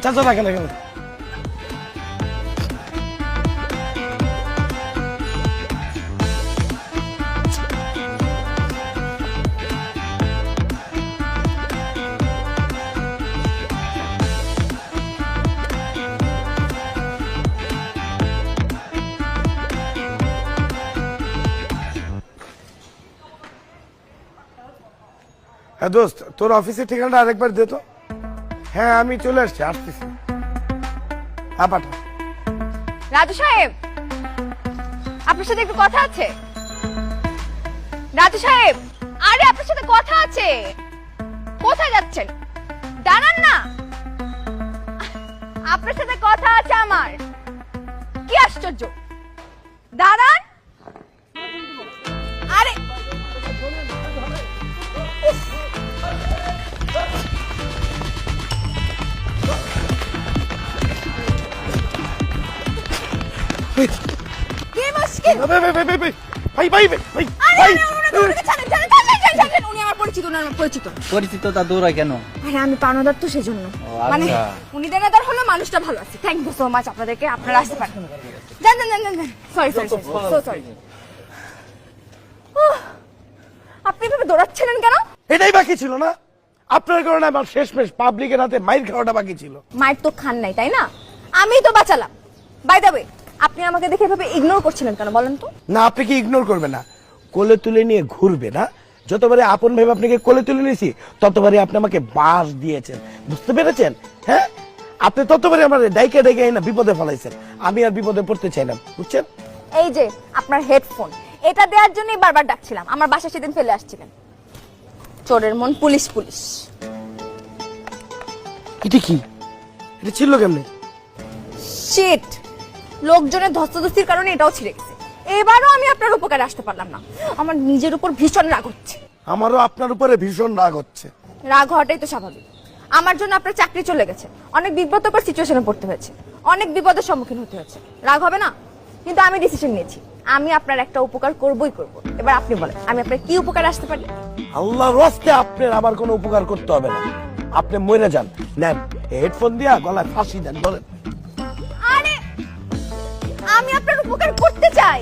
চাচা রাখেন এখানে। হ্যাঁ দোস্ত, তোর অফিসের ঠিকানাটা আরেকবার দে তো। হ্যাঁ আমি চলে আসতেছি। হ্যাঁ পাঠা। রাজু সাহেব, আপনার সাথে একটু কথা আছে। রাজু সাহেব, আরে আপনার সাথে কথা আছে। কোথায় যাচ্ছেন? দাঁড়ান না, আপনার সাথে কথা আছে আমার। কি আশ্চর্য, দাঁড়ান। আরে কি মুশকিল? ভাই ভাই ভাই ভাই ভাই উনি আমার পরিচিত, উনি আমার পরিচিত। পরিচিত তা দৌড়ায় কেন? আরে আমি পাওনাদার তো সেজন্য। মানে উনি দেনাদার হলো, মানুষটা ভালো আছে। থ্যাংক ইউ সো মাচ আপনাদেরকে, আপনারা আসতে পারেন। যান যান যান যান। Sorry sorry so sorry. আপনি এভাবে দৌড়াচ্ছিলেন কেন? এটাই বাকি ছিল না? আপনার কারণে আমার শেষমেশ পাবলিকের হাতে মাইর খাওয়াটা বাকি ছিল। মাইর তো খান নাই, তাই না? আমিই তো বাঁচালাম। বাই দ্য ওয়ে, আপনি আমাকে দেখে এভাবে ইগনোর করছিলেন কেন বলেন তো? না, আপনি কি ইগনোর করবে না? কোলে তুলে নিয়ে ঘুরবে না? যতবারে আপন ভেবে আপনাকে কোলে তুলে নিয়েছি, ততবারে আপনি আমাকে বাস দিয়েছেন। বুঝতে পেরেছেন? হ্যাঁ, আপনি ততবারে আমার ডাইকে ডাইকে না বিপদে ফেলাইছেন। আমি আর বিপদে পড়তে চাই না, বুঝছেন? এই যে আপনার হেডফোন, এটা দেওয়ার জন্যই বারবার ডাকছিলাম। আমার বাসা সেদিন ফেলে আসছিলেন। চোরের মন পুলিশ পুলিশ। এটা কি? এটা ছিল কেমনে? শিট, লোকজনের ধস্তাধস্তির কারণে এটাও ছিঁড়ে গেছে। এবারও আমি আপনার উপকারে আসতে পারলাম না। আমার নিজের উপর ভীষণ রাগ হচ্ছে। আমারও আপনার উপরে ভীষণ রাগ হচ্ছে। রাগ হওয়াটাই তো স্বাভাবিক। আমার জন্য আপনার চাকরি চলে গেছে, অনেক বিব্রতকর সিচুয়েশনে পড়তে হয়েছে, অনেক বিপদের সম্মুখীন হতে হয়েছে। রাগ হবে না? কিন্তু আমি ডিসিশন নিয়েছি, আমি আপনার একটা উপকার করবই করব। এবার আপনি বলেন, আমি আপনার কি উপকারে আসতে পারি? আল্লাহর রাস্তে আপনার আমার কোনো উপকার করতে হবে না। আপনি মরে যান, নেন হেডফোন দিয়া গলায় ফাঁসি দেন। বলেন। আরে আমি আপনার উপকার করতে চাই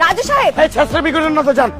রাজু সাহেব। এই ছাত্রবি করেন না তো, যান।